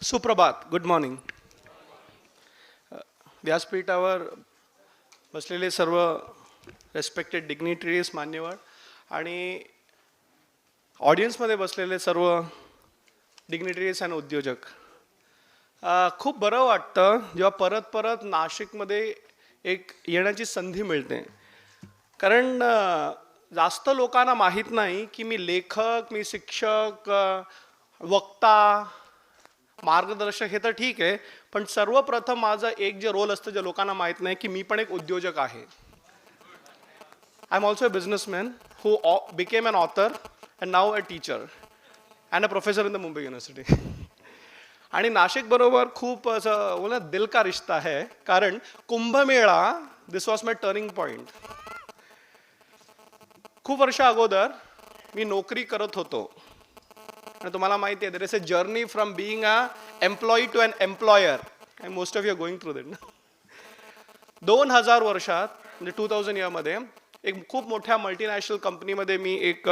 सुप्रभात, good morning. व्यासपीठावर बसलेले सर्व रेस्पेक्टेड डिग्निटरीज मान्यवर आणि ऑडियन्समध्ये बसलेले सर्व डिग्निटरीज आणि उद्योजक. खूप बरं वाटतं जेव्हा परत परत नाशिकमध्ये एक येण्याची संधी मिळते. कारण जास्त लोकांना माहीत नाही की मी लेखक, मी शिक्षक, वक्ता, मार्गदर्शक हे तर ठीक आहे, पण सर्वप्रथम माझं एक जे रोल असतं जे लोकांना माहीत नाही की मी पण एक उद्योजक आहे. I am also a businessman who became an author and now a teacher and a professor in the Mumbai university. आणि नाशिक बरोबर खूप असं बोला दिल का रिश्ता आहे, कारण कुंभमेळा दिस वॉज माय टर्निंग पॉइंट. खूप वर्ष अगोदर मी नोकरी करत होतो आणि तुम्हाला माहिती आहे there is a journey from being an employee to an employer and most of you are going through that. 2000 वर्षात म्हणजे 2000 इयरमध्ये एक खूप मोठ्या मल्टीनॅशनल कंपनीमध्ये मी एक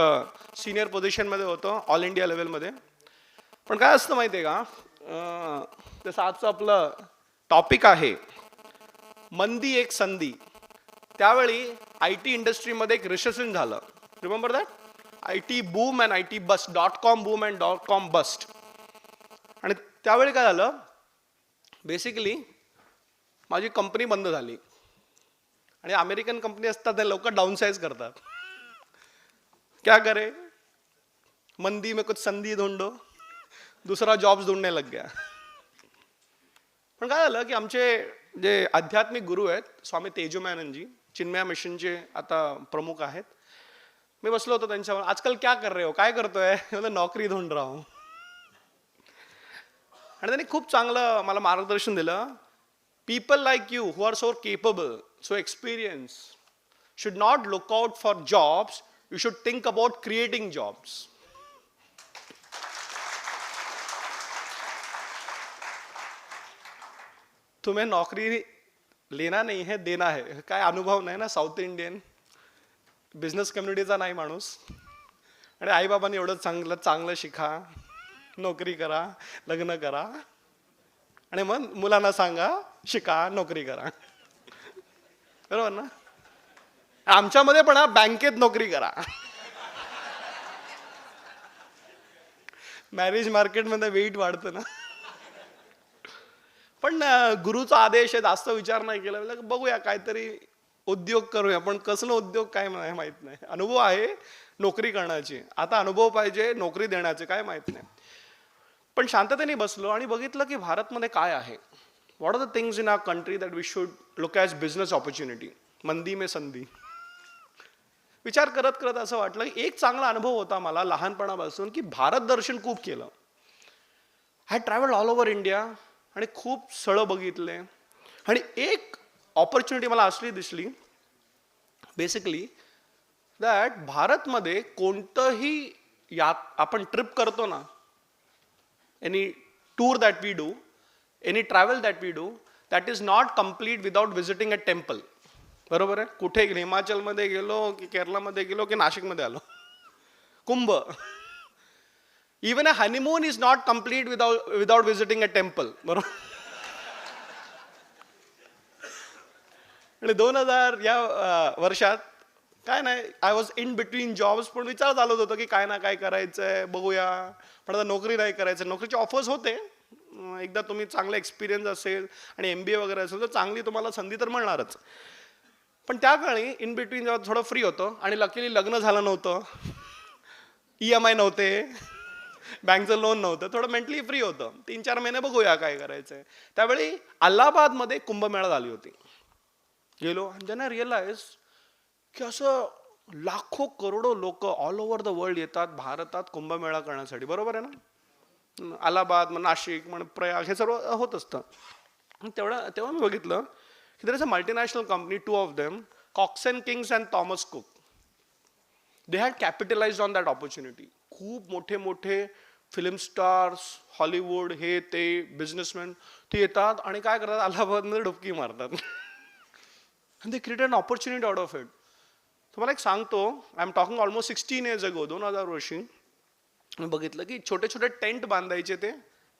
सिनियर पोझिशनमध्ये होतो ऑल इंडिया लेवलमध्ये. पण काय असतं माहिती आहे का, जसं आजचं आपलं टॉपिक आहे मंदी एक संधी. त्यावेळी आय टी इंडस्ट्रीमध्ये एक रिसेशन झालं. Remember that? I T boom and I T bust, .com boom and .com bust. आणि त्यावेळी काय झालं, बेसिकली माझी कंपनी बंद झाली. आणि अमेरिकन कंपनी असतात ते लवकर डाऊनसाइज करतात. क्या करे, मंदी में कुछ संधी ढूंढो, दुसरा जॉब्स ढूंढने लग गया. पण काय झालं की आमचे जे आध्यात्मिक गुरु आहेत स्वामी तेजोमयानंदजी, चिन्मया मिशनचे आता प्रमुख आहेत. मी बसलो होतो त्यांच्यावर, आजकाल क्या कर रहे हो, काय करतोय, नोकरी ढूंढ रहा हूं. आणि त्यांनी खूप चांगलं मला मार्गदर्शन दिलं. People like you who are so capable, so experience should not look out for jobs, you should think about creating jobs. तुम्हें नौकरी लेना नहीं है, देना है. काय अनुभव नाही ना साऊथ इंडियन बिझनेस कम्युनिटीचा नाही माणूस. आणि आईबाबांनी एवढं चांगलं चांगलं शिका, नोकरी करा, लग्न करा आणि मग मुलांना सांगा शिका, नोकरी करा. बरोबर ना? आमच्यामध्ये पण बँकेत नोकरी करा. मॅरेज मार्केटमध्ये वेट वाढतं ना. पण गुरुचा आदेश आहे, जास्त विचार नाही केला. बघूया काहीतरी उद्योग करूया, पण कसलं उद्योग काय नाही माहित नाही. अनुभव आहे नोकरी करण्याची, आता अनुभव पाहिजे नोकरी देण्याचे काय माहित नाही. पण शांततेने बसलो आणि बघितलं की भारतमध्ये काय आहे. What are the things in our country that we should look as business opportunity. मंदी में संधी. विचार करत करत असं वाटलं की एक चांगला अनुभव होता मला लहानपणापासून की भारत दर्शन खूप केलं. I travelled all over India आणि खूप स्थळं बघितले. आणि एक ऑपॉर्च्युनिटी मला असली दिसली बेसिकली दॅट भारतमध्ये कोणतंही आपण ट्रिप करतो ना, any tour that we do, any travel that we do, that is not complete without visiting a temple. बरोबर आहे? कुठे हिमाचलमध्ये गेलो की केरळमध्ये गेलो की नाशिकमध्ये आलो. Kumbh. Even a honeymoon is not complete without visiting a temple. बरोबर? आणि 2000 या वर्षात काय नाही, I was in between jobs. पण विचार चालत होतो की काय ना काय करायचंय, बघूया. पण आता नोकरी नाही करायचं. नोकरीचे ऑफर्स होते. एकदा तुम्ही चांगला एक्सपिरियन्स असेल आणि MBA वगैरे असेल तर चांगली तुम्हाला संधी तर मिळणारच. पण त्या काळी इन बिटवीन जेव्हा थोडं फ्री होतं आणि लकीली लग्न झालं नव्हतं, EMI नव्हते, बँकचं लोन नव्हतं, थोडं मेंटली फ्री होतं. 3-4 महिने बघूया काय करायचंय. त्यावेळी अलाहाबादमध्ये कुंभमेळा झाली होती. गेलो आणि त्यांना रिअलाइज की असं लाखो करोडो लोक ऑल ओव्हर द वर्ल्ड येतात भारतात कुंभमेळा करण्यासाठी. बरोबर आहे ना? अलाहाबाद, नाशिक, प्रयाग हे सर्व होत असतं. तेव्हा मी बघितलं की there is a multinational company, 2 of them, Cox and Kings and Thomas Cook. They had capitalised on that opportunity. खूप मोठे मोठे फिल्म स्टार्स, हॉलिवूड, हे ते बिझनेसमॅन ते येतात आणि काय करतात, अलाहाबादमध्ये डुबकी मारतात. And they created an opportunity out of it. तुम्हाला एक सांगतो, I am talking almost 16 years ago, 2000 वर्षी मी बघितलं की छोटे छोटे टेंट बांधायचे ते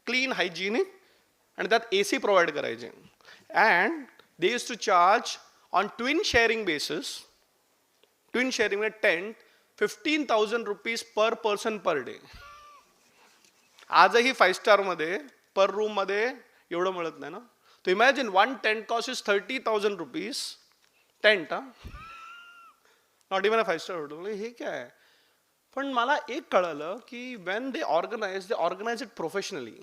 क्लीन हायजिनिक आणि त्यात AC प्रोव्हाइड करायचे. And they use to charge on twin sharing basis, twin sharing म्हणजे tent, 15,000 rupees per person per day. आजही 5 स्टारमध्ये पर रूम मध्ये एवढं मिळत नाही ना. तो imagine one tent cost is 30,000 rupees tent. Not even a 5 star hotel. हे काय. पण मला एक कळलं की when they organise it professionally.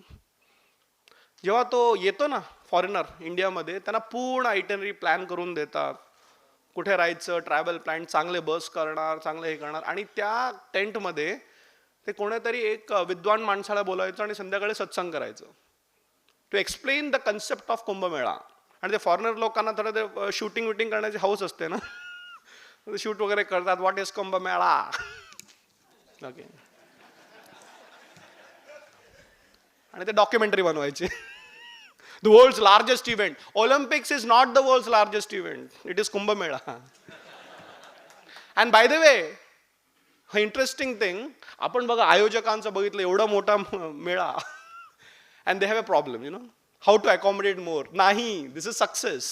जेव्हा तो येतो ना फॉरेनर इंडियामध्ये, त्यांना पूर्ण आयटनरी प्लॅन करून देतात, कुठे राहायचं, ट्रॅव्हल प्लॅन, चांगले बस करणार, चांगलं हे करणार. आणि त्या टेंटमध्ये ते कोणीतरी एक विद्वान माणसाला बोलायचं आणि संध्याकाळी सत्संग करायचं to explain the concept of Kumbh Mela. आणि ते फॉरेनर लोकांना थोडं ते शूटिंग विटिंग करण्याची हौस असते ना, शूट वगैरे करतात, व्हॉट इज कुंभमेळा. ओके. आणि ते डॉक्युमेंटरी बनवायचे. The world's largest event. Olympics is not the world's largest event. It is Kumbh Mela. And by the way, interesting thing, आपण बघा आयोजकांचं बघितलं एवढा मोठा मेळा. And they have a problem, you know. How to accommodate more. नाही, this is success.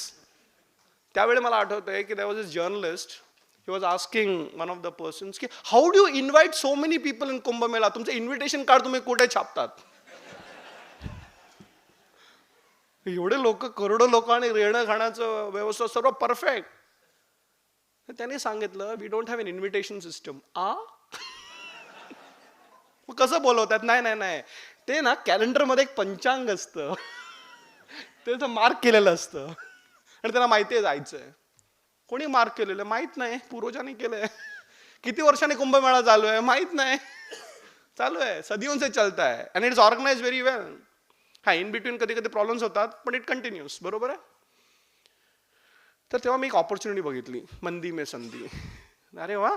त्यावेळी मला आठवतंय की there was this journalist. He was asking one of the persons की how do you invite so many people in Kumbh Mela? तुमचं invitation card तुम्ही कुठे छापतात? एवढे लोक, करोडो लोक आणि रेहणं खाण्याचं व्यवस्था सर्व परफेक्ट. त्यांनी सांगितलं we don't have an invitation system. कसं बोलवतात? नाही नाही नाही, ते ना कॅलेंडरमध्ये एक पंचांग असतं, ते मार्क केलेलं असतं आणि त्यांना माहिती आहे जायचंय. कोणी मार्क केलेलं माहित नाही, पूर्वजांनी केलंय. किती वर्षांनी कुंभमेळा चालू आहे माहित नाही, चालू आहे, सदियों से चलता है and it is organise very well. हा, इन बिटवीन कधी कधी प्रॉब्लेम्स होतात, पण इट कंटिन्यूस. बरोबर आहे. तर तेव्हा मी एक ऑपॉर्च्युनिटी बघितली, मंदी में संधी. अरे वा,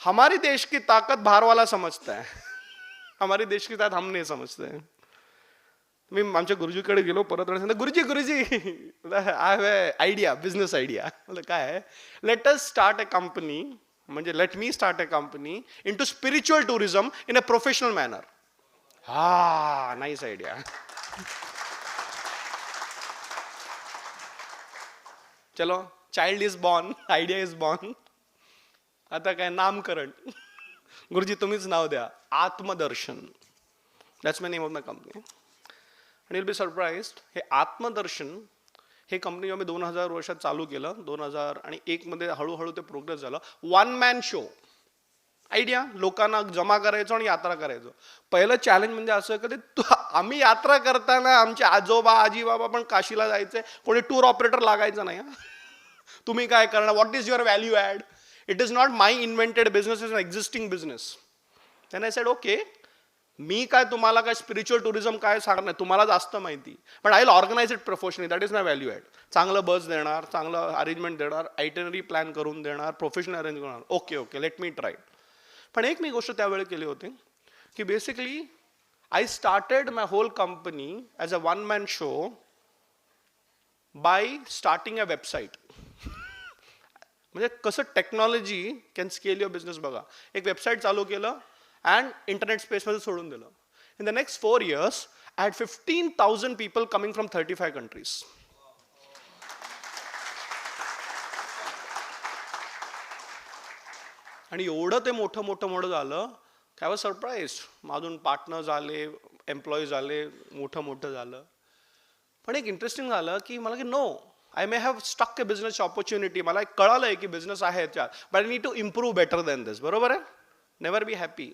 हमारी देश की ताकत बाहर वाला समजता है, हमारी देश की ताकत हम नहीं समजते. मी आमच्या गुरुजीकडे गेलो परत आणि सांगितलं Guruji Guruji I have a idea, business idea. म्हटलं काय? Let us start a company, म्हणजे let me start a company into spiritual tourism in a professional manner. हा, नाईस आयडिया. चलो, child is born, idea is born. आता काय नामकरण. गुरुजी तुम्हीच नाव द्या, Atmadarshan. That's my name of my company. आणि विल बी सरप्राइज्ड, हे आत्मदर्शन हे कंपनी जेव्हा मी 2000 वर्षात चालू केलं, 2001 मध्ये हळूहळू ते प्रोग्रेस झालं. One man show. आयडिया, लोकांना जमा करायचो आणि यात्रा करायचो. पहिलं चॅलेंज म्हणजे असं कधी आम्ही यात्रा करताना आमचे आजोबा आजी बाबा पण काशीला जायचे, कोणी टूर ऑपरेटर लागायचं नाही. तुम्ही काय करणार, what is your value add. It is not my invented business, is an existing business. Then I said okay, मी काय तुम्हाला काय स्पिरिच्युअल टुरिझम काय सांगणार नाही, तुम्हाला जास्त माहिती, पण I will organise it professionally. That is my value add. चांगलं बस देणार, चांगलं अरेंजमेंट देणार, आयटनरी प्लॅन करून देणार, प्रोफेशनल अरेंज करणार. Okay okay, let me try. पण एक मी गोष्ट त्यावेळी केली होती की basically I started my whole company as a one man show by starting a website. म्हणजे कसं technology can scale your business. बघा, एक वेबसाईट चालू केलं अँड इंटरनेट स्पेसमध्ये सोडून दिलं. In the next 4 years I had 15,000 people coming from 35 countries. आणि एवढं ते मोठं मोठं मोठं झालं, काय वॉज सरप्राईज. अजून पार्टनर झाले, एम्प्लॉई झाले, मोठं मोठं झालं. पण एक इंटरेस्टिंग झालं की मला की no, I may have stuck a business opportunity. मला एक कळालंय की बिझनेस आहे याच्यात, but I need to improve better than this. बरोबर आहे. Never be happy.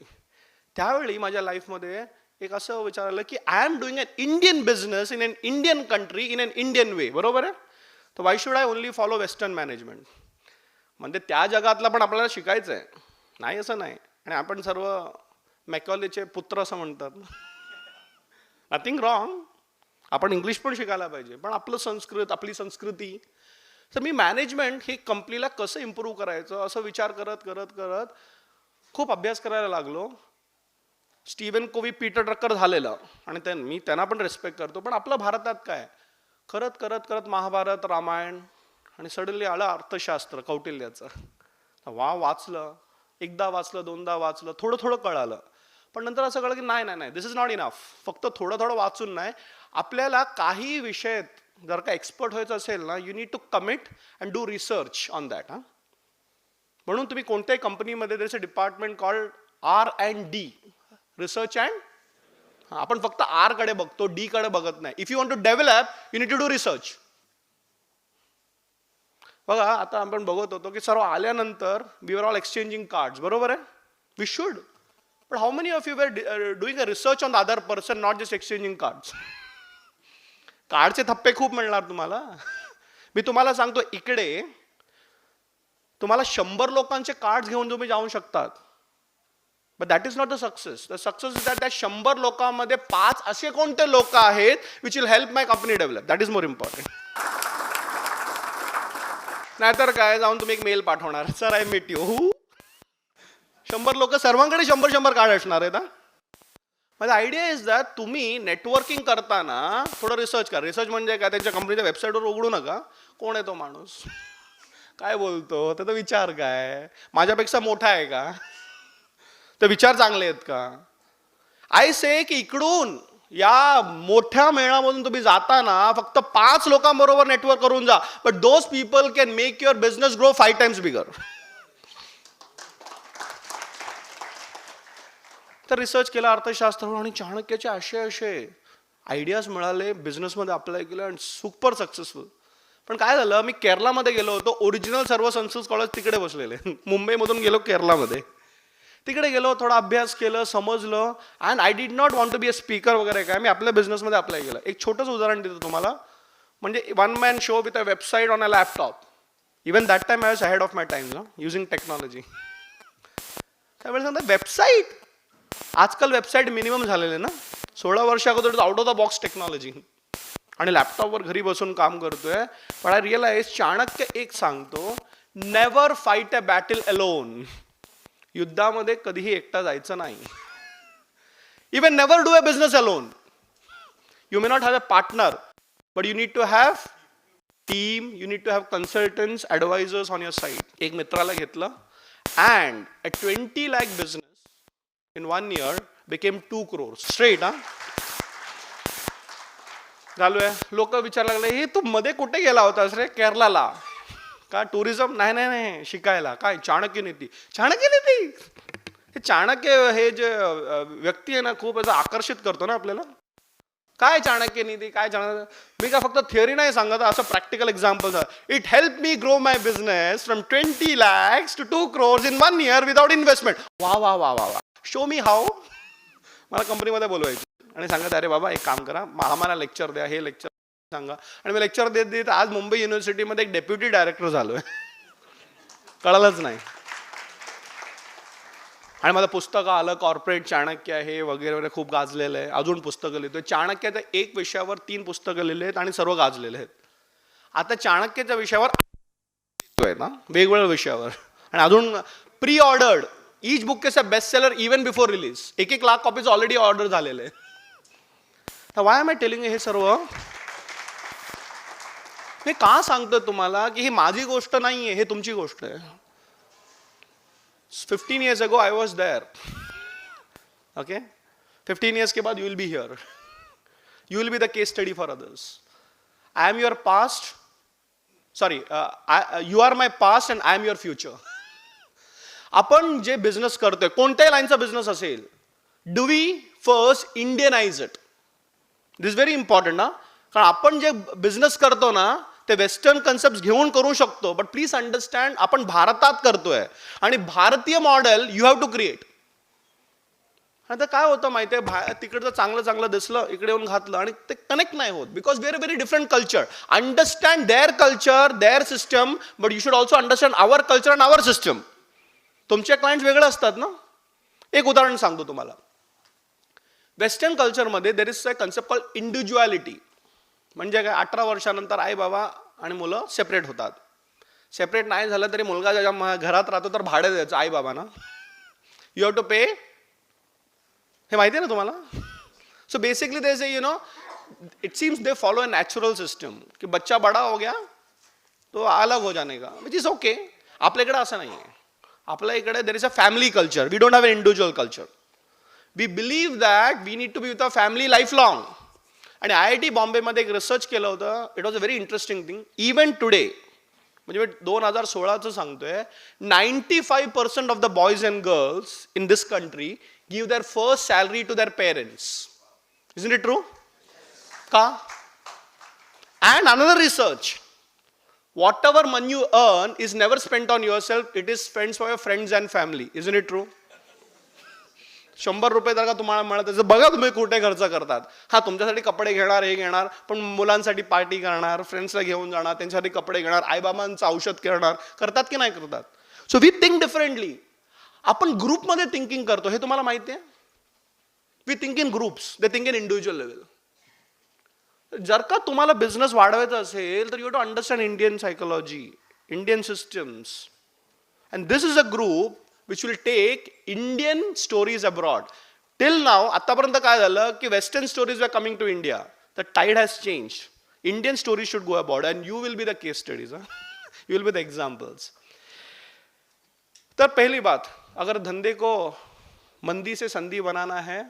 त्यावेळी माझ्या लाईफमध्ये एक असं विचार आलं की I am doing an Indian business in an Indian country in an Indian way. बरोबर आहे. तर why should I only follow western management. म्हणजे त्या जगातला पण आपल्याला शिकायचं आहे, नाही असं नाही. आणि आपण सर्व मॅकॉलेचे पुत्र असं म्हणतात. नथिंग रॉंग, आपण इंग्लिश पण शिकायला पाहिजे, पण आपलं संस्कृत, आपली संस्कृती. तर मी मॅनेजमेंट ही कंपनीला कसं इम्प्रूव्ह करायचं असं विचार करत करत करत खूप अभ्यास करायला लागलो. स्टीव्हन कोवी, पीटर ड्रकर झालेलं, आणि मी त्यांना पण रिस्पेक्ट करतो. पण आपलं भारतात काय, करत करत करत महाभारत, रामायण, आणि सडनली आलं अर्थशास्त्र कौटिल्याचं. वा, वाचलं, एकदा वाचलं, दोनदा वाचलं, थोडं थोडं कळालं. पण नंतर असं कळलं की नाही नाही नाही, दिस इज नॉट इनफ. फक्त थोडं थोडं वाचून नाही, आपल्याला काही विषयात जर का एक्सपर्ट व्हायचं असेल ना, you need to commit and do research on that. म्हणून तुम्ही कोणत्याही कंपनीमध्ये there is a department called R&D, research and. आपण फक्त आर कडे बघतो, डी कडे बघत नाही. If you want to develop, you need to do research. बघा आता आपण बघत होतो की सर्व आल्यानंतर we are all exchanging cards, बरोबर आहे? We should. But how many of you were doing a research on the other person, not just exchanging cards? कार्डचे थप्पे खूप मिळणार तुम्हाला. मी तुम्हाला सांगतो, इकडे तुम्हाला 100 लोकांचे कार्ड घेऊन तुम्ही जाऊ शकतात. But that is not the success. The success is that त्या 100 लोकांमध्ये 5 असे कोणते लोक आहेत which will help my company develop. That is more important. नाहीतर काय, जाऊन तुम्ही एक मेल पाठवणार, सर आय मीट यू. 100 लोक, सर्वांकडे 100 कार्ड असणार आहेत. माझा आयडिया इज दॅट तुम्ही नेटवर्किंग करताना थोडं रिसर्च करा. रिसर्च म्हणजे काय, त्यांच्या कंपनीच्या वेबसाईटवर उघडू नका, कोण आहे तो माणूस, काय बोलतो, त्याचा विचार काय, माझ्यापेक्षा मोठा आहे का, ते विचार चांगले आहेत का. आय से की इकडून या मोठ्या मेळामधून तुम्ही जाताना फक्त 5 लोकांबरोबर नेटवर्क करून जा, but those people can make your business grow 5 times bigger. तर रिसर्च केला अर्थशास्त्रावर आणि चाणक्याचे असे असे आयडियाज मिळाले, बिझनेसमध्ये अप्लाय केलं आणि सुपर सक्सेसफुल. पण काय झालं, मी केरलामध्ये गेलो होतो, ओरिजिनल सर्व संस्कृत कॉलेज तिकडे बसलेले. मुंबईमधून गेलो केरलामध्ये, तिकडे गेलो, थोडा अभ्यास केलं, समजलं. And I did not want to be a speaker वगैरे काय, मी आपल्या बिझनेसमध्ये अप्लाय केलं. एक छोटंच उदाहरण देतो तुम्हाला. म्हणजे 1 man show with a website on a laptop. Even that time I was ahead of my time ना, युझिंग टेक्नॉलॉजी. त्यावेळेस सांगता वेबसाईट, आजकाल वेबसाईट मिनिमम झालेले ना. 16 वर्ष अगोदर out of the box technology आणि लॅपटॉपवर घरी बसून काम करतोय. पण आय रिअलाइज, चाणक्य एक सांगतो, never fight a battle alone. युद्धामध्ये कधीही एकटा जायचं नाही. Even never do a business alone. You may not have a partner, but you need to have team, you need to have consultants, advisors on your side. एक मित्राला घेतलं and a 20 lakh business in 1 year became 2 crores straight. चालू आहे. लोक विचारायला लागले, हे तू मध्ये कुठे गेला होतास रे, केरलाला का, टुरिझम? नाही नाही नाही, शिकायला. काय, चाणक्य नीती. चाणक्य नीती, हे चाणक्य हे जे व्यक्ती आहे ना, खूप असं आकर्षित करतो ना आपल्याला. काय चाणक्य नीती, काय चाणक्य. मी का फक्त थिअरी नाही सांगत, असं practical example. It help me grow my business from 20 lakhs to 2 crores in 1 year without investment. वा वा वा वा वा, शो मी हाऊ. मला कंपनीमध्ये बोलवायचे आणि सांगत, अरे बाबा एक काम करा, आम्हाला लेक्चर द्या, हे लेक्चर सांगा. आणि मी लेक्चर देत देत आज मुंबई युनिव्हर्सिटीमध्ये एक डेप्युटी डायरेक्टर झालोय. कळलंच नाही. आणि मला पुस्तकं आलं, कॉर्पोरेट चाणक्य आहे वगैरे वगैरे, खूप गाजलेलं आहे. अजून पुस्तकं लिहितोय. चाणक्याच्या एक विषयावर 3 पुस्तकं लिहिली आहेत आणि सर्व गाजलेले आहेत. आता चाणक्याच्या विषयावर ना, वेगवेगळ्या विषयावर, आणि अजून pre ordered. Each book is a best seller even before release. 1 lakh copies already order झालेले. वाय एम आय टेलिंग हे सर्व? मी का सांगतो तुम्हाला की ही माझी गोष्ट नाहीये, हे तुमची गोष्ट आहे. 15 years ago I was there. Okay? 15 years के बाद you will be here. You will be the case study for others. I am your past. Sorry, you are my past and I am your future. आपण जे business करतोय, कोणत्याही लाईनचा business असेल, do we first Indianise it. This is very important ना. कारण आपण जे बिझनेस करतो ना, ते वेस्टर्न कन्सेप्ट घेऊन करू शकतो, बट प्लीज अंडरस्टँड, आपण भारतात करतोय आणि भारतीय model you have to create. आता काय होतं माहितीये, तिकडचं चांगलं चांगलं दिसलं, इकडे येऊन घातलं आणि ते कनेक्ट नाही होत. Because we are a very different culture. Understand their culture, their system, but you should also understand our culture and our system. तुमचे क्लायंट्स वेगळे असतात ना. एक उदाहरण सांगतो तुम्हाला. वेस्टर्न कल्चरमध्ये there is a concept called individuality. म्हणजे काय, 18 वर्षानंतर आई बाबा आणि मुलं सेपरेट होतात. सेपरेट नाही झालं तरी मुलगा ज्याच्या घरात राहतो तर भाडे द्यायचं आई बाबांना. यू हॅव टू पे. हे माहिती आहे ना तुम्हाला. So basically they say, you know, it seems they follow a natural system की बच्चा बड़ा हो गया तो अलग हो जाने का, विच इज ओके. आपल्याकडे असं नाही आहे. आपल्या इकडे there is a family culture. We don't have a individual culture. We believe that we need to be with a family life long. आणि IIT बॉम्बेमध्ये एक रिसर्च केलं होतं. It was a very interesting thing. Even today, म्हणजे मी 2016चं सांगतोय, 95% of the boys and girls in this country give their first salary to their parents. Isn't it true? का? And another research, whatever money you earn is never spent on yourself, it is spent for your friends and family. Isn't it true? 100 रुपये जर का तुम्हाला मिळत असेल, बघा तुम्ही कुठे खर्च करतात. हा, तुमच्यासाठी कपडे घेणार, हे घेणार, पण मुलांसाठी पार्टी करणार, फ्रेंड्सला घेऊन जाणार, त्यांच्यासाठी कपडे घेणार, आईबाबांचं औषध करतात की नाही करतात? So we think differently. आपण ग्रुपमध्ये थिंकिंग करतो, हे तुम्हाला माहिती आहे? We think in groups, they think in individual level. जर का तुम्हाला बिझनेस वाढवायचा असेल तर you to understand Indian psychology, Indian systems. And this is a group which will take Indian stories abroad. Till now आतापर्यंत काय झालं की western stories are coming to India. The tide has change. Indian stories should go abroad and you will be the case studies. You will be the examples. तर पहली बात, अगर धंधे को मंदी से संधी बनाना है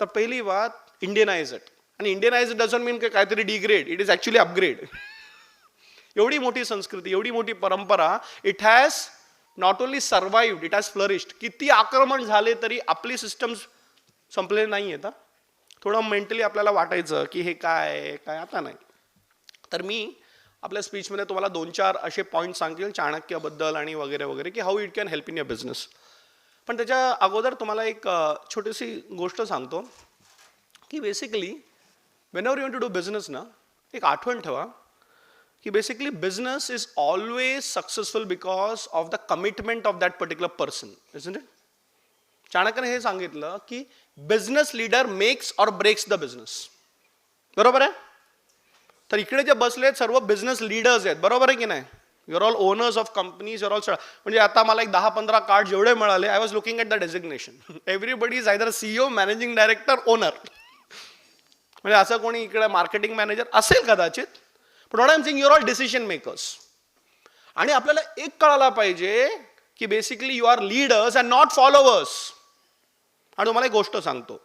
तर पहिली बात, इंडियनाइज इट. आणि इंडियनाइज डझंट मीन काहीतरी degrade, it is actually upgrade. एवढी मोठी संस्कृती, एवढी मोठी परंपरा, it has not only survived, it has flourished. किती आक्रमण झाले तरी आपली सिस्टम्स संपलेले नाही आहेत. थोडं मेंटली आपल्याला वाटायचं की हे काय काय, आता नाही. तर मी आपल्या स्पीचमध्ये तुम्हाला 2-4 असे पॉईंट सांगतील चाणक्यबद्दल आणि वगैरे वगैरे, की how it can help in your business. पण त्याच्या अगोदर तुम्हाला एक छोटीशी गोष्ट सांगतो की basically whenever you want to do business ना, एक आठवण ठेवा की basically business is always successful because of the commitment of that particular person. Isn't it? चाणक्यने हे सांगितलं की business leader makes or breaks the business. बरोबर आहे? तर इकडे जे बसले सर्व बिझनेस लीडर्स आहेत. बरोबर आहे की नाही? Your all owners of companies, your all. म्हणजे आता मला एक 10-15 कार्ड जेवढे मिळाले, I was looking at the designation. Everybody is either CEO, managing director, owner. म्हणजे असं कोणी इकडे मार्केटिंग मॅनेजर असेल कदाचित, पण what I am saying, you are all decision makers. आणि आपल्याला एक कळायला पाहिजे की basically you are leaders and not followers. आणि तुम्हाला एक गोष्ट सांगतो,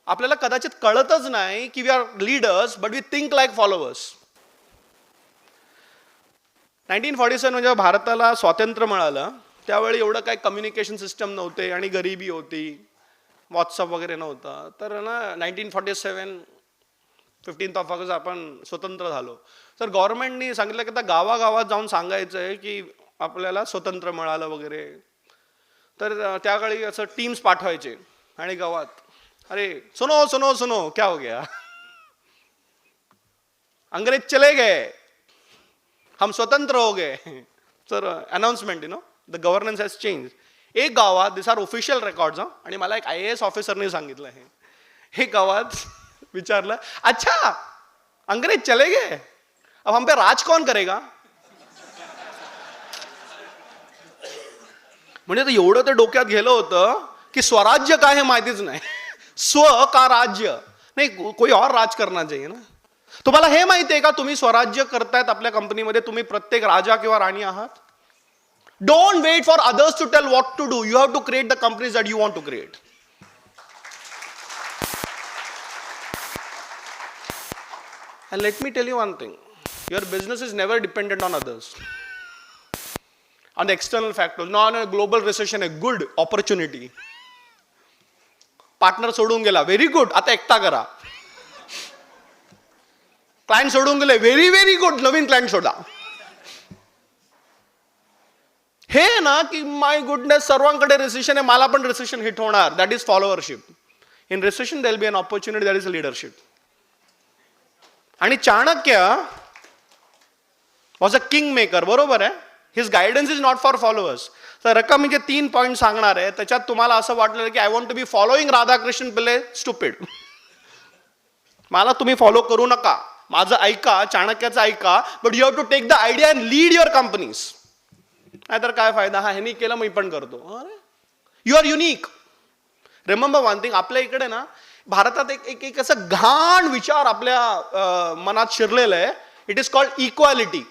आपल्याला कदाचित कळतच नाही की we are leaders but we think like followers. 1947 म्हणजे भारताला स्वातंत्र्य मिळालं, त्यावेळी एवढं काही कम्युनिकेशन सिस्टम नव्हते आणि गरिबी होती, व्हॉट्सअप वगैरे नव्हतं. तर ना 1947 15th ऑफ ऑगस्ट आपण स्वतंत्र झालो. तर गव्हर्नमेंटनी सांगितलं की आता गावागावात जाऊन सांगायचं आहे की आपल्याला स्वतंत्र मिळालं वगैरे. तर त्याकाळी असं टीम्स पाठवायचे आणि गावात, अरे सुनो सुनो सुनो, क्या हो गया, अंग्रेज चले गए, हम स्वतंत्र हो गए. तर announcement, you know, the governance has change. एक गावात, दिस आर ऑफिशियल रेकॉर्ड्स, आणि मला एक IAS ऑफिसरने सांगितलं आहे, हे गावात विचारलं, अच्छा अंग्रेज चले गए, अब हम पे राज कौन करेगा. म्हणजे ते एवढं ते डोक्यात गेलं होतं की स्वराज्य काय हे माहितीच नाही. स्व का राज्य नाही, कोई और राज करना चाहिए ना. तुम्हाला हे माहिती आहे का, तुम्ही स्वराज्य करतायत आपल्या कंपनीमध्ये, तुम्ही प्रत्येक राजा किंवा राणी आहात. Don't wait for others to tell what to do. You have to create the companies that you want to create. And let me tell you one thing. Your business is never dependent on others. On the external factors. No, no, global recession, a good opportunity. Partner सोडून गेला, very good, आता एकटा करा. Client सोडून गेले, very very good, नवीन client शोधा. हे ना की माय गुडनेस, सर्वांकडे रिसेशन आहे, मला पण रिसेशन हिट होणार. That is followership. In recession there will be an opportunity, that is leadership. आणि Chanakya was a king maker. बरोबर आहे? His guidance is not for followers. तर रक्कम म्हणजे 3 पॉईंट सांगणार आहे. त्याच्यात तुम्हाला असं वाटलं की I want to be following Radhakrishna Pillai, stupid. मला तुम्ही फॉलो करू नका, माझं ऐका, चाणक्याचं ऐका, but you have to take the idea and lead your companies. नाहीतर काय फायदा, हा ह्यानी केलं मी पण करतो. You are unique. Remember one thing, आपल्या इकडे ना भारतात एक एक असं घाण विचार आपल्या मनात शिरलेलं आहे. It is called equality.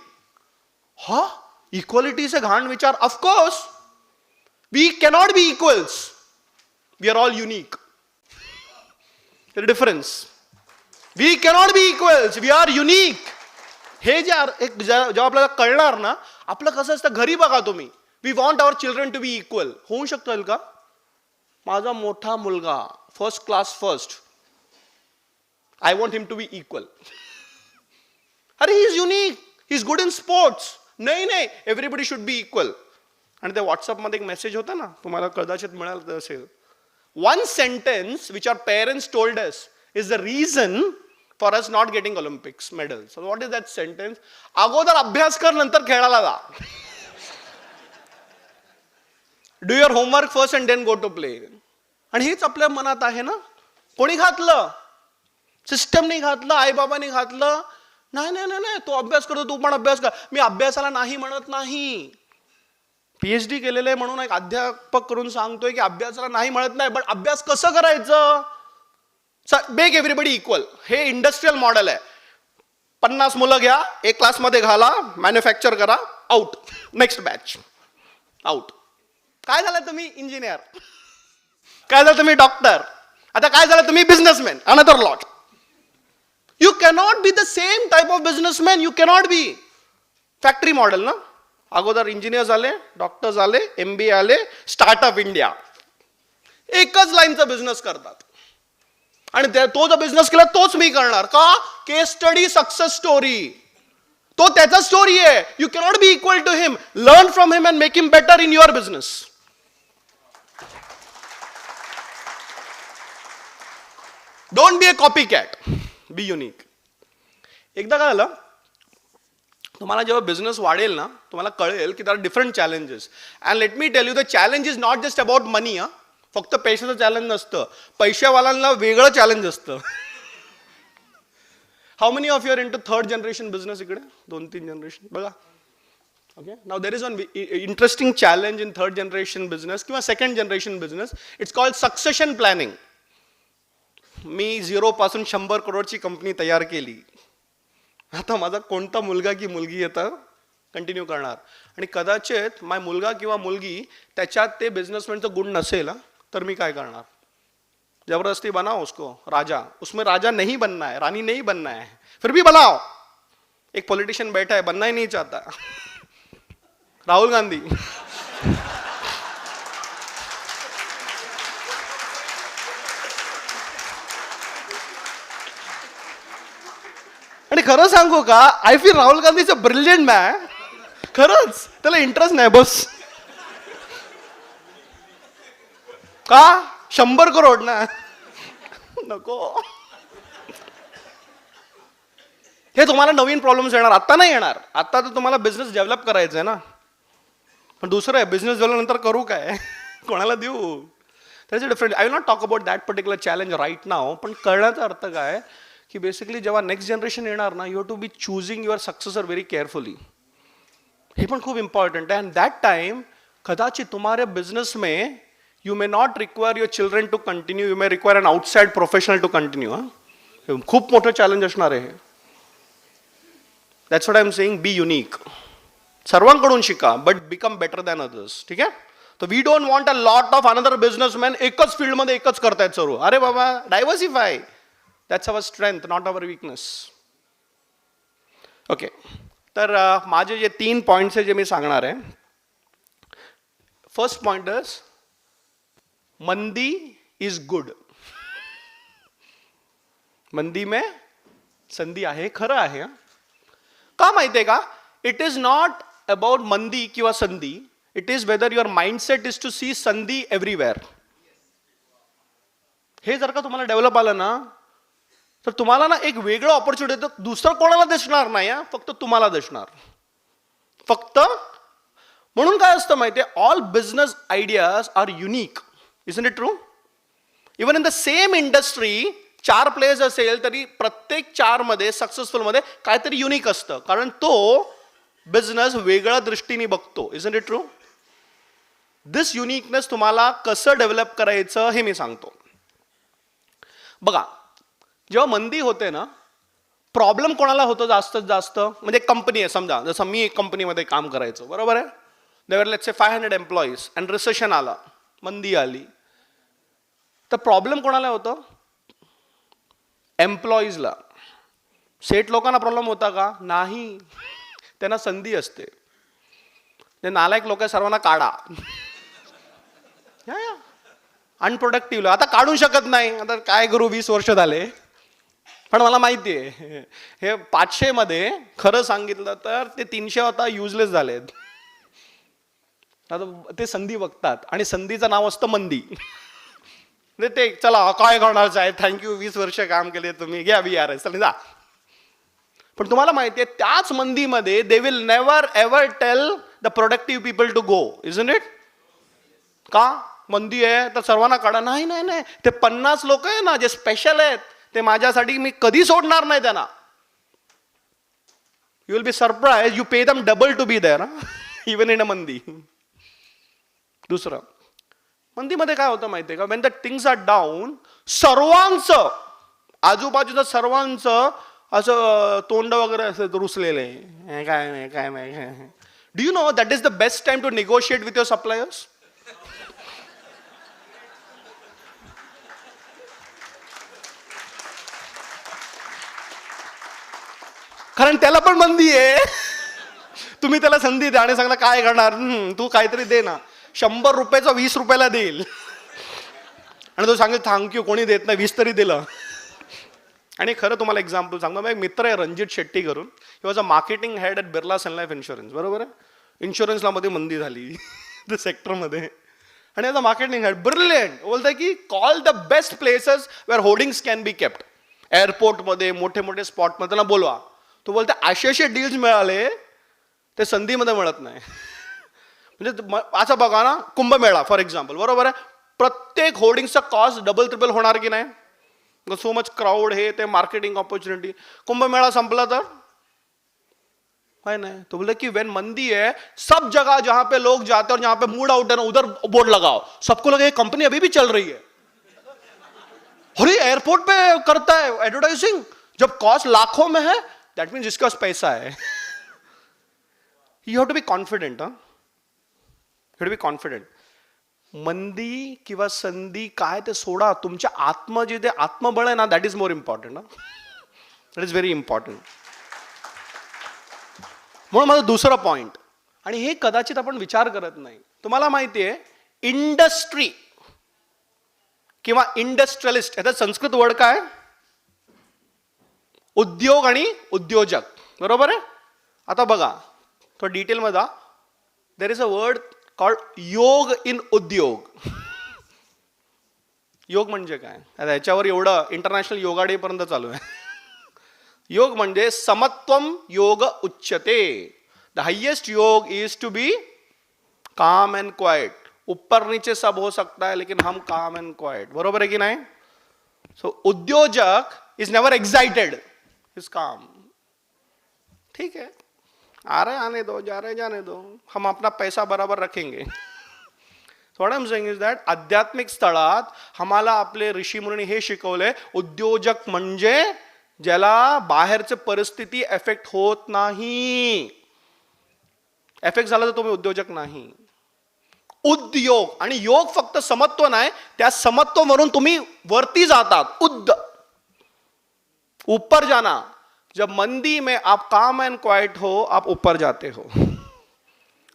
हा, इक्वालिटी इज अ घाण विचार. Of course we cannot be equals, we are all unique. Difference. We cannot be equals, we are unique. हे जेव्हा आपल्याला कळणार ना, आपलं कसं असतं, घरी बघा तुम्ही, we want our children to be equal. होऊ शकतं का? माझा मोठा मुलगा first class first, I want him to be equal. अरे he is unique, he is good in sports. नाही नाही, एव्हरीबडी शुड बी इक्वल. आणि त्या व्हॉट्सअपमध्ये एक मेसेज होता ना, तुम्हाला कदाचित मिळालं असेल, one sentence which our parents told us is the reason for us not getting Olympics medals. What is that sentence? अगोदर अभ्यास कर, नंतर खेळायला जा. Do your homework first and then go to play. आणि हेच आपल्या मनात आहे ना. कोणी घातलं? सिस्टमने घातलं, आईबाबांनी घातलं. नाही नाही नाही नाही, तो अभ्यास करतो, तू पण अभ्यास कर. मी अभ्यासाला नाही म्हणत नाही. पीएचडी केलेलं आहे म्हणून एक अध्यापक करून सांगतोय की अभ्यासाला नाही म्हणत नाही, पण अभ्यास कसं करायचं? Make everybody equal. हे इंडस्ट्रियल मॉडेल आहे. 50 मुलं घ्या, एक क्लासमध्ये घाला, मॅन्युफॅक्चर करा, आउट. Next batch out. काय झालं? तुम्ही इंजिनियर. काय झालं? तुम्ही डॉक्टर. आता काय झालं? तुम्ही businessman. Another lot. You cannot be the same type of businessman. You cannot be. Factory model ना. अगोदर इंजिनियर आले, डॉक्टर्स आले, MBA आले, स्टार्टअप इंडिया. एकच लाईनचा बिझनेस करतात. आणि तो जो बिझनेस केला तोच मी करणार का? Case study, success story. तो त्याचा स्टोरी आहे. You cannot be equal to him. Learn from him and make him better in your business. Don't be a copy cat. Be unique. एकदा काय झालं, तुम्हाला जेव्हा बिझनेस वाढेल ना, तुम्हाला कळेल की त्याला different challenges. And let me tell you, the challenge is not just about money. फक्त पैशाचं चॅलेंज नसतं, पैशावाल्यांना वेगळं चॅलेंज असतं. How many of your into third generation business? इकडे 2-3 जनरेशन बघा. Okay, now there is one interesting challenge in third generation business किंवा second generation business. It's called succession planning. मी 0 पासून 100 करोडची कंपनी तयार केली. आता माझा कोणता मुलगा की मुलगी येतं कंटिन्यू करणार. आणि कदाचित माझा मुलगा किंवा मुलगी त्याच्यात ते बिझनेसमॅनचं गुण नसेल, तर मी काय करणार? जबरदस्ती बनाओ उसको राजा. उसमें राजा नहीं बनना है, रानी नहीं बनना है, फिर भी बनाओ. एक पॉलिटिशियन बैठा है, बनना ही नहीं चाहता, राहुल गांधी. आणि खरं सांगू का, I feel Rahul Gandhi is a brilliant man. खरंच त्याला इंटरेस्ट नाही बस. का? 100 करोड ना. नको. हे तुम्हाला नवीन प्रॉब्लेम्स येणार, आता नाही येणार. आता तर तुम्हाला बिझनेस डेव्हलप करायचं आहे ना. पण दुसरं आहे, बिझनेस डेव्हलप नंतर करू काय? कोणाला देऊ? त्याच different. I will not talk about that particular challenge right now. पण कळण्याचा अर्थ काय की बेसिकली जेव्हा नेक्स्ट जनरेशन येणार ना, you have to be choosing your successor very carefully. हे पण खूप इम्पॉर्टंट आहे. अँड दॅट टाइम कदाचित तुम्हारे बिझनेस में you may not require your children to continue, you may require an outside professional to continue. खूप मोठं चॅलेंज असणार आहे. That's what I am saying. Be unique. सर्वांकडून शिका, but become better than others. ठीक आहे. तर we don't want a lot of another businessman एकच फील्डमध्ये एकच करतायत सर्व. अरे बाबा, diversify. That's our strength, not our weakness. Okay, तर माझे जे 3 पॉइंट्स आहे जे मी सांगणार आहे. फर्स्ट पॉइंट इज मंदी इज गुड. मंदी में संधी आहे, खरं आहे. का माहिती आहे का? इट इज नॉट अबाउट मंदी किंवा संधी. It is whether your mindset is to see संधी एव्हरीवेअर. हे जर का तुम्हाला डेव्हलप आलं ना, तर तुम्हाला ना एक वेगळं ऑपॉर्च्युनिटी दुसरं कोणाला दिसणार नाही, फक्त तुम्हाला दिसणार. फक्त म्हणून काय असतं माहितीये, all business ideas are unique. Isn't it true? Even in the same industry 4 players असेल तरी प्रत्येक 4 मध्ये सक्सेसफुल मध्ये काहीतरी युनिक असतं, कारण तो बिझनेस वेगळ्या दृष्टीने बघतो. Isn't it true? This uniqueness तुम्हाला कसं डेव्हलप करायचं हे मी सांगतो. बघा, जेव्हा मंदी होते ना, प्रॉब्लेम कोणाला होतो जास्तीत जास्त? म्हणजे कंपनी आहे, समजा जसं मी एक कंपनीमध्ये काम करायचो, बरोबर आहे. They were let's say 500 employees and recession आला, मंदी आली, तर प्रॉब्लेम कोणाला होतं? एम्प्लॉईजला. सेट लोकांना प्रॉब्लेम होता का? नाही. त्यांना संधी असते. ते नालायक लोक सर्वांना काढा. अनप्रोडक्टिव्ह आता काढू शकत नाही. आता काय करू, 20 वर्ष झाले. पण मला माहिती आहे हे 500 मध्ये खरं सांगितलं तर ते 300 आता युजलेस झालेत. आता ते संधी बघतात आणि संधीचं नाव असतं मंदी. ते चला काय करणार आहे, थँक्यू 20 वर्ष काम केले तुम्ही, घ्या VRS चला जा. पण तुम्हाला माहिती आहे त्याच मंदीमध्ये they will never ever tell the productive people to go, isn't it? का? मंदी आहे तर सर्वांना काढा. नाही नाही नाही, ते 50 लोक आहे ना जे स्पेशल आहेत ते माझ्यासाठी मी कधी सोडणार नाही त्यांना. You will be surprise, you pay them double to be there even in a मंदी. दुसरं, मंदीमध्ये काय होतं माहिती आहे का? When the things are down, सर्वांचं आजूबाजूचं सर्वांचं असं तोंड वगैरे असं रुसलेलं आहे, काय नाही काय नाही. Do you know that is the best time to negotiate with your suppliers? कारण त्याला पण मंदी आहे. तुम्ही त्याला संधी द्या आणि सांगला काय करणार, तू काहीतरी दे ना, 100 रुपयाचा 20 रुपयाला देईल. आणि तो सांगेल थँक्यू, कोणी देत नाही, 20 तरी दिलं. आणि खरं तुम्हाला एक्झाम्पल सांगतो, माझा एक मित्र आहे रणजित शेट्टी करून, he was a marketing head at Birla Sun Life insurance. बरोबर आहे, इन्शुरन्सला मध्ये मंदी झाली त्या सेक्टरमध्ये. आणि as a marketing head brilliant बोलतंय की call the best places where hoardings can be kept. एअरपोर्टमध्ये मोठे मोठे स्पॉटमध्ये त्यांना बोलवा. तो बोलते असे डील्स मिळाले ते संधीमध्ये मिळत नाही. म्हणजे असं बघा ना, कुंभमेळा फॉर एक्झाम्पल, बरोबर आहे, प्रत्येक होर्डिंगचा कॉस्ट डबल ट्रिपल होणार की नाही? सो मच क्राऊड, हे ते मार्केटिंग ऑपॉर्च्युनिटी. कुंभमेळा संपला तर काय नाही. तो बोले की वेन मंदी है सब जगह जहां पे लोग जाते और जहां पे मूड आउट है ना उधर बोर्ड लगाओ, सबको लगे कंपनी अभी भी चल रही है. अरे एयरपोर्ट पे करता है एडवर्टाइजिंग, जब कॉस्ट लाखों में है दैट मीन्स जिसके पास पैसा है. You have to be confident. You have to be confident. मंदी किंवा संधी काय ते सोडा, तुमच्या जे ते आत्मबळ आहे ना, that is more important. That is very important. म्हणून माझं दुसरं पॉइंट, आणि हे कदाचित आपण विचार करत नाही. तुम्हाला माहिती आहे इंडस्ट्री किंवा इंडस्ट्रियलिस्ट याचा संस्कृत वर्ड काय? उद्योग आणि उद्योजक, बरोबर आहे. आता बघा तो डिटेल मध्ये, देर इज अ वर्ड कॉल्ड योग इन उद्योग. योग म्हणजे काय? आता याच्यावर एवढं इंटरनॅशनल योगा डे पर्यंत चालू आहे. योग म्हणजे समत्वम योग उच्यते. द हाईएस्ट योग इज टू बी काम एंड क्वाइट. ऊपर नीचे सब हो सकता है लेकिन हम काम एंड क्वाइट. बरोबर है कि नहीं? सो उद्योजक इज नेवर एक्साइटेड, इज काम. ठीक है, आ रहे आने दो, जा रहे जाने दो, हम अपना पैसा बराबर रखेंगे. What I am saying is that आध्यात्मिक स्थळात आम्हाला आपले ऋषी मुनी हे शिकवले, उद्योजक म्हणजे ज्याला बाहेरची परिस्थिती एफेक्ट होत नाही. एफेक्ट झाला तर तुम्ही उद्योजक नाही. उद्योग आणि योग फक्त समत्व नाही, त्या समत्व म्हणून तुम्ही वरती जातात. ऊपर जाना. जब मंदी में आप काम एंड क्वाइट हो, आप ऊपर जाते हो.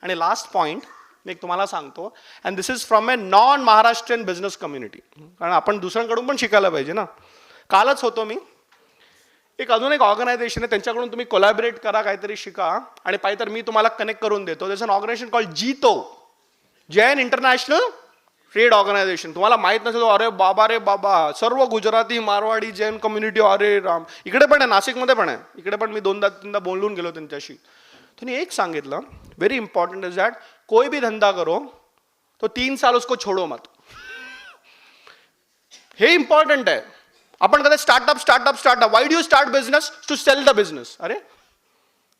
आणि लास्ट पॉइंट मी तुम्हाला सांगतो, and this is from a non Maharashtrian business community, कारण आपण दुसऱ्यांकडून पण शिकायला पाहिजे ना. कालच होतो मी, एक अजून एक ऑर्गनायझेशन आहे, त्यांच्याकडून तुम्ही कोलॅबरेट करा, काहीतरी शिका, आणि पाहिजे तर मी तुम्हाला कनेक्ट करून देतो. दिस अन ऑर्गनायझेशन कॉल्ड जीतो, जैन इंटरनॅशनल ट्रेड ऑर्गनायझेशन. तुम्हाला माहित नसेल, अरे बाबा रे बाबा, सर्व गुजराती मारवाडी जैन कम्युनिटी, अरे राम. इकडे पण आहे, नाशिकमध्ये पण आहे, इकडे पण मी 2-3दा बोलून गेलो त्यांच्याशी. त्यांनी एक सांगितलं, व्हेरी इंपॉर्टंट इज दॅट कोई भी धंधा करो तो 3 साल उसको छोड़ो मत. हे इंपॉर्टंट आहे. आपण कदा startup why do you start business? To sell the business. अरे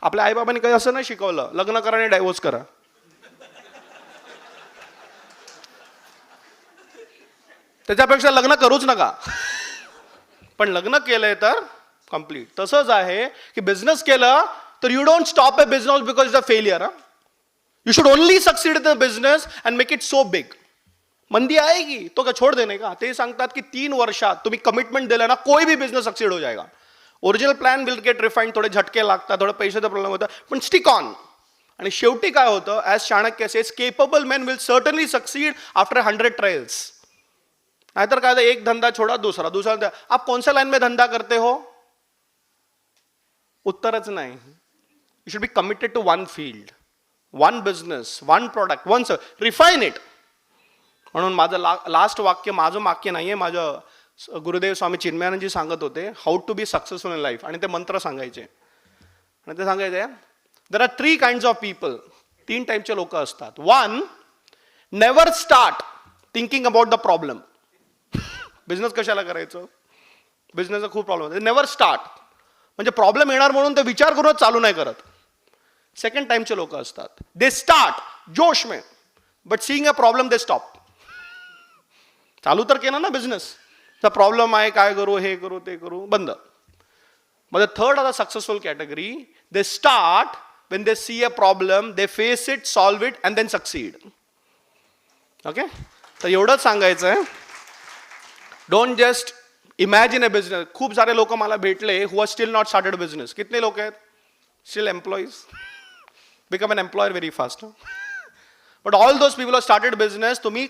आपल्या आईबाबांनी काही असं नाही शिकवलं, लग्न करा आणि डायव्होर्स करा. त्याच्यापेक्षा लग्न करूच नका, पण लग्न केलंय तर कम्प्लीट. तसंच आहे की बिझनेस केलं तर you don't stop a business because is a failure. You should only succeed in the business and make it so big. मंदी आएगी तो क्या छोड़ देने का. ते सांगतात की 3 वर्षात तुम्ही कमिटमेंट दिलं ना, कोई भी बिझनेस सक्सीड हो जाएगा. Original plan will get refined, थोडे झटके लागतात, थोडे पैशाचा प्रॉब्लेम होता, पण स्टिक ऑन. आणि शेवटी काय होतं, as Chanakya says, capable man will certainly succeed after 100 trials. नाहीतर काय, एक धंदा छोडा दूसरा दूसरा. आप कौन सा लाइन में धंधा करते हो, उत्तरच नाही. You should be committed to one field, one business, one product, one refine it. म्हणून माझं लास्ट वाक्य, माझं वाक्य नाहीये, माझं गुरुदेव स्वामी चिन्मयानंदजी सांगत होते, how to be successful in life. आणि ते मंत्र सांगायचे. आणि ते सांगायचे, there are 3 kinds of people. 3 टाईपचे लोक असतात. 1, never start thinking about the problem. Business कशाला करायचं, बिझनेसचा खूप प्रॉब्लेम होतो. नेव्हर स्टार्ट म्हणजे प्रॉब्लेम येणार म्हणून ते विचार करूनच चालू नाही करत. सेकंड टाईमचे लोक असतात, दे स्टार्ट जोश में, but seeing a problem they stop. चालू तर केला ना बिझनेस, तर प्रॉब्लेम आहे, काय करू, हे करू, ते करू, बंद. मग third are the successful category, they start when they see a problem, they face it, solve it, and then succeed. Okay? तर एवढंच सांगायचं आहे. Don't just imagine a business. खूप सारे लोक मला भेटले who are still not started business. कितने लोक आहेत still employees? Become an employer very fast. But all those people who started business, तुम्ही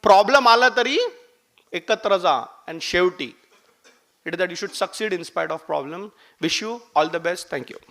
प्रॉब्लेम आला तरी एकत्र जा, and शेवटी it is that you should succeed in spite of problem. Wish you all the best. Thank you.